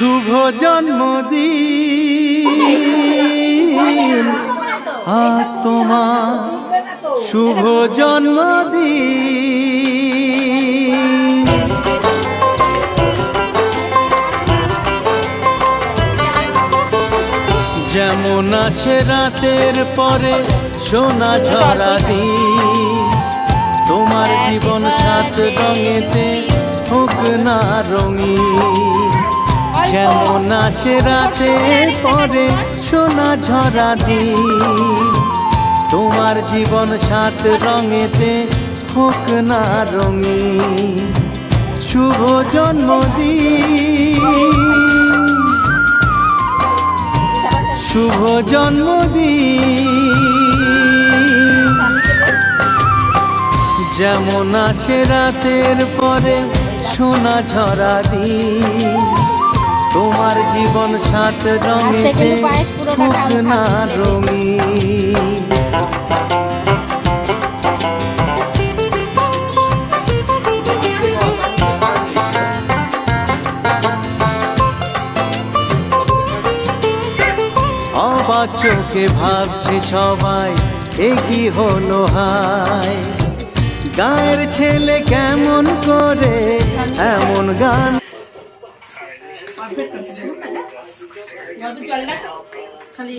শুভ জন্মদিন আজ তোমার শুভ জন্মদিন। যেমন আসে রাতের পরে সোনা ঝরা দিন, তোমার জীবন সাত রঙেতে হোক না রঙিন। যেমন আসে রাতের পরে সোনা ঝরা দিন, তোমার জীবন সাত রঙেতে হোক না রঙিন। শুভ জন্মদিন, শুভ জন্মদিন। যেমন আসে রাতের পরে সোনা ঝরা দিন, তোমার জীবন সাত রঙেতে হোক না রঙিন। অবাক চোখে ভাবছে সবাই এ কি হলো হায়, গায়ের ছেলে কেমন করে এমন গান। খালি